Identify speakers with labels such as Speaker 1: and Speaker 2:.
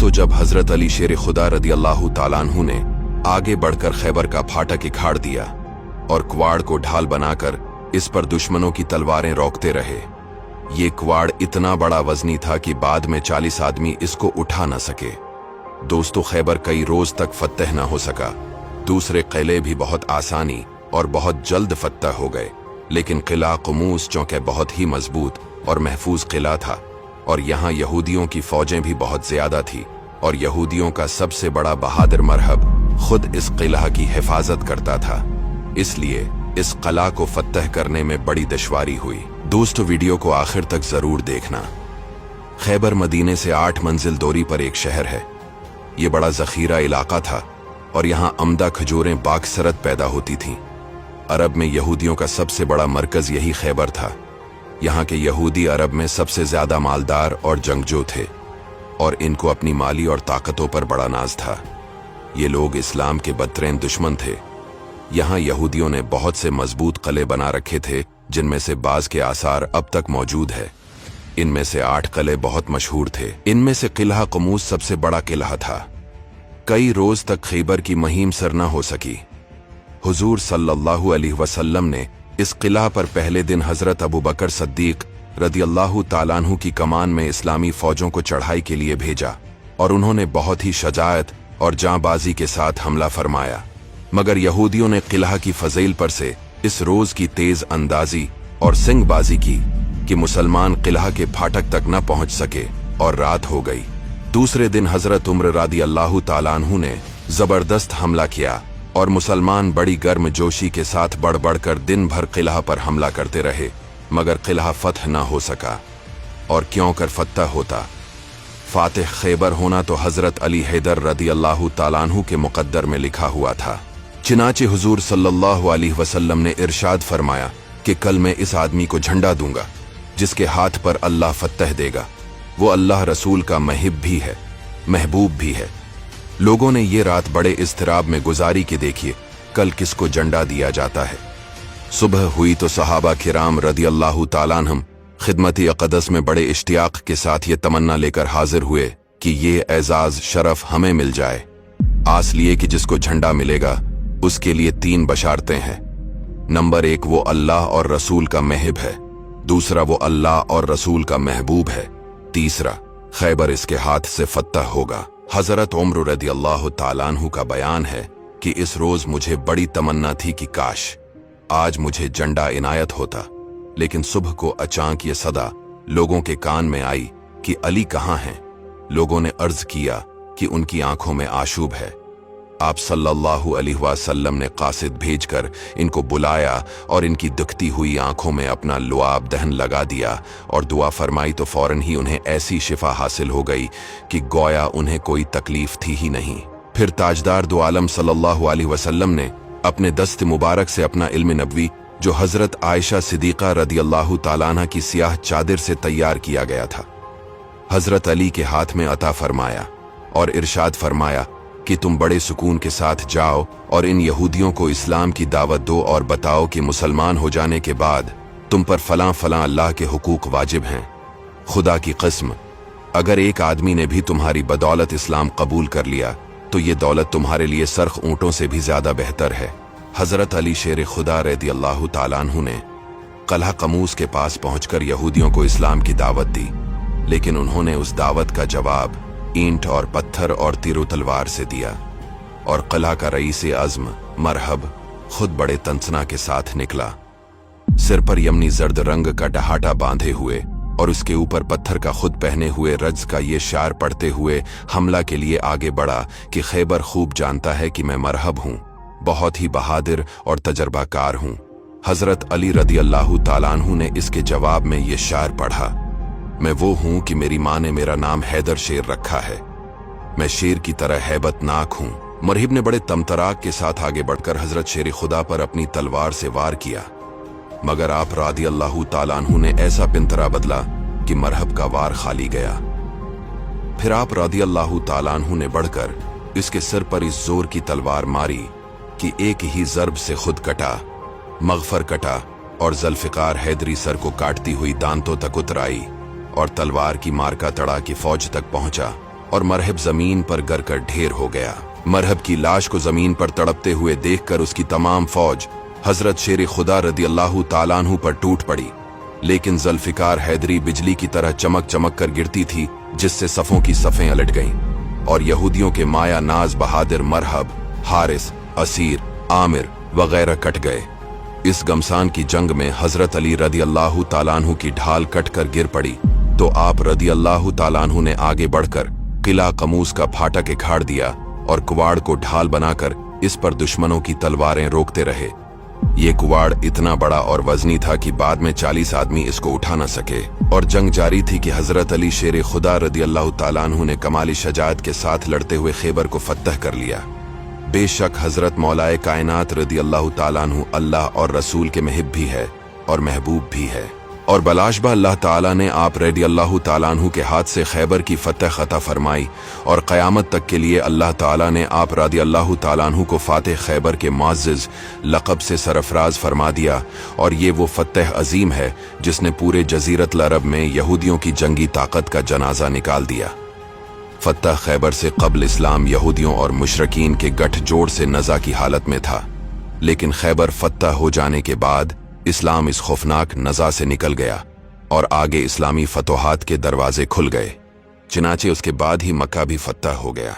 Speaker 1: दोस्तों, जब हजरत अली शेर खुदा रदी अल्लाह ताला अन्हु ने आगे बढ़कर खैबर का फाटक उखाड़ दिया और क्वाड़ को ढाल बनाकर इस पर दुश्मनों की तलवारें रोकते रहे। ये क्वाड़ इतना बड़ा वजनी था कि बाद में 40 आदमी इसको उठा न सके। दोस्तों, खैबर कई रोज तक फतह न हो सका। दूसरे किले भी बहुत आसानी और बहुत जल्द फतह हो गए, लेकिन किला कुमूस चौंके बहुत ही मजबूत और महफूज किला था, और यहाँ यहूदियों की फौजें भी बहुत ज्यादा थी, और यहूदियों का सबसे बड़ा बहादुर मरहब खुद इस किला की हिफाजत करता था। इसलिए इस किला को फतह करने में बड़ी दुश्वारी हुई। दोस्तों, वीडियो को आखिर तक जरूर देखना। खैबर मदीने से 8 मंजिल दूरी पर एक शहर है। ये बड़ा जखीरा इलाका था और यहाँ अमदा खजूरें बाकसरत पैदा होती थीं। अरब में यहूदियों का सबसे बड़ा मरकज यही खैबर था। यहाँ के यहूदी अरब में सबसे ज्यादा मालदार और जंगजू थे, और इनको अपनी माली और ताकतों पर बड़ा नाज था। ये लोग इस्लाम के बदतरीन दुश्मन थे। यहाँ यहूदियों ने बहुत से मजबूत किले बना रखे थे, जिनमें से बाज के आसार अब तक मौजूद है। इनमें से 8 किले बहुत मशहूर थे। इनमें से किला कुमूस सबसे बड़ा किला था। कई रोज तक खैबर की मुहिम सर न हो सकी। हुजूर सल्लल्लाहु अलैहि वसल्लम ने इस किला पर पहले दिन हजरत अबू बकर सद्दीक रदी अल्लाह ताला अन्हु की कमान में इस्लामी फौजों को चढ़ाई के लिए भेजा, और उन्होंने बहुत ही शजायत और जांबाजी के साथ हमला फरमाया। मगर यहूदियों ने किला की फजील पर से इस रोज की तेज अंदाजी और सिंगबाजी की कि मुसलमान किला के फाटक तक न पहुंच सके, और रात हो गई। दूसरे दिन हजरत उम्र रदी अल्लाह ताला अन्हु ने जबरदस्त हमला किया, और मुसलमान बड़ी गर्म जोशी के साथ बढ़ बढ़कर दिन भर किला पर हमला करते रहे, मगर किला फतह न हो सका। और क्यों कर फतह होता? फातिह खैबर होना तो हजरत अली हैदर रदी अल्लाह ताला अन्हु के मुकद्दर में लिखा हुआ था। चिनाचे हुजूर सल्लल्लाहु अलैहि वसल्लम ने इरशाद फरमाया कि कल मैं इस आदमी को झंडा दूंगा जिसके हाथ पर अल्लाह फतह देगा। वो अल्लाह रसूल का महब भी है, महबूब भी है। लोगों ने ये रात बड़े इज़्तिराब में गुजारी कि देखिए कल किसको झंडा दिया जाता है। सुबह हुई तो सहाबा किराम रदी अल्लाह ताला अन्हुम खिदमत अक़दस में बड़े इश्तियाक के साथ ये तमन्ना लेकर हाजिर हुए कि ये एजाज शरफ हमें मिल जाए। आस लिए कि जिसको झंडा मिलेगा उसके लिए 3 बशारतें हैं। नंबर 1, वो अल्लाह और रसूल का महब है। दूसरा, वो अल्लाह और रसूल का महबूब है। तीसरा, खैबर इसके हाथ से फतह होगा। हजरत उम्र रदी अल्लाह ताला अन्हु का बयान है कि इस रोज मुझे बड़ी तमन्ना थी कि काश आज मुझे झंडा इनायत होता, लेकिन सुबह को अचानक ये सदा लोगों के कान में आई कि अली कहाँ हैं। लोगों ने अर्ज किया कि उनकी आंखों में आशूब है। आप सल्लल्लाहु अलैहि वसल्लम ने कासिद भेजकर इनको बुलाया और इनकी दुखती हुई आंखों में अपना लुआब दहन लगा दिया और दुआ फरमाई, तो फौरन ही उन्हें ऐसी शिफा हासिल हो गई कि गोया उन्हें कोई तकलीफ थी ही नहीं। फिर ताजदार दो आलम सल्लल्लाहु अलैहि वसल्लम ने अपने दस्त मुबारक से अपना इल्म नबवी, जो हजरत आयशा सिद्दीक़ा रदी अल्लाह ताला अन्हा की सियाह चादर से तैयार किया गया था, हजरत अली के हाथ में अता फरमाया और इरशाद फरमाया कि तुम बड़े सुकून के साथ जाओ और इन यहूदियों को इस्लाम की दावत दो और बताओ कि मुसलमान हो जाने के बाद तुम पर फलां फलां अल्लाह के हुकूक वाजिब हैं। खुदा की कसम, अगर एक आदमी ने भी तुम्हारी बदौलत इस्लाम कबूल कर लिया तो ये दौलत तुम्हारे लिए सरख ऊँटों से भी ज्यादा बेहतर है। हजरत अली शेर खुदा रदी अल्लाह ताला अन्हु ने किला कुमूस के पास पहुंचकर यहूदियों को इस्लाम की दावत दी, लेकिन उन्होंने उस दावत का जवाब ईंट और पत्थर और तीरो तलवार से दिया। और किला का रईस अज़्म मरहब खुद बड़े तंसना के साथ निकला, सिर पर यमनी जर्द रंग का डहाटा बांधे हुए और उसके ऊपर पत्थर का खुद पहने हुए रज का ये शार पढ़ते हुए हमला के लिए आगे बढ़ा कि खैबर खूब जानता है कि मैं मरहब हूँ, बहुत ही बहादुर और तजर्बाकार हूँ। हजरत अली रदी अल्लाह ताला अन्हु ने इसके जवाब में ये शार पढ़ा, मैं वो हूं कि मेरी माँ ने मेरा नाम हैदर शेर रखा है, मैं शेर की तरह हैबतनाक हूं। मरहिब ने बड़े तमतराक के साथ आगे बढ़कर हजरत शेर खुदा पर अपनी तलवार से वार किया, मगर आप रदी अल्लाह ताला अन्हु ने ऐसा पिंतरा बदला कि मरहब का वार खाली गया। फिर आप रदी अल्लाह ताला अन्हु ने बढ़कर इसके सिर पर इस जोर की तलवार मारी कि एक ही जर्ब से खुद कटा, मगफर कटा और जुल्फिकार हैदरी सर को काटती हुई दांतों तक उतर आई और तलवार की मार का तड़ा की फौज तक पहुंचा और मरहब जमीन पर गर कर ढेर हो गया। मरहब की लाश को जमीन पर तड़पते हुए देखकर उसकी तमाम फौज हजरत शेर खुदा रदी अल्लाह ताला अन्हु पर टूट पड़ी, लेकिन जुल्फिकार हैदरी बिजली की तरह चमक चमक कर गिरती थी, जिससे सफ़ों की सफ़ें अलट गईं और यहूदियों के माया नाज बहादुर मरहब, हारिस, असीर, आमिर वगैरह कट गए। इस गमसान की जंग में हजरत अली रदी अल्लाह ताला अन्हु की ढाल कट कर गिर पड़ी, तो आप रदी अल्लाह ताला अन्हु ने आगे बढ़कर किला कमूस का फाटक उखाड़ दिया और कुवाड़ को ढाल बनाकर इस पर दुश्मनों की तलवारें रोकते रहे। ये कुवाड़ इतना बड़ा और वजनी था कि बाद में 40 आदमी इसको उठा न सके, और जंग जारी थी कि हजरत अली शेर खुदा रदी अल्लाह ताला अन्हु ने कमाली शजाअत के साथ लड़ते हुए खैबर को फतह कर लिया। बेशक हजरत मौलाए कायनात रदी अल्लाह ताला अन्हु अल्लाह और रसूल के महब भी है और महबूब भी है, और बलाशबा अल्लाह ताला ने आप रदी अल्लाह ताला अन्हु के हाथ से खैबर की फतह खता फरमाई, और क़यामत तक के लिए अल्लाह ताला ने आप रदी अल्लाह ताला अन्हु को फातिह खैबर के मुअज़्ज़िज़ लक़ब से सरफराज फरमा दिया। और ये वो फतह अजीम है जिसने पूरे जज़ीरतुल अरब में यहूदियों की जंगी ताकत का जनाजा निकाल दिया। फतह खैबर से क़ब्ल इस्लाम यहूदियों और मुशरकीन के गठजोड़ से नज़ा की हालत में था, लेकिन खैबर फतह हो जाने के बाद इस्लाम इस खौफनाक नज़ा से निकल गया और आगे इस्लामी फतोहात के दरवाजे खुल गए। चनाचे उसके बाद ही मक्का भी फतह हो गया।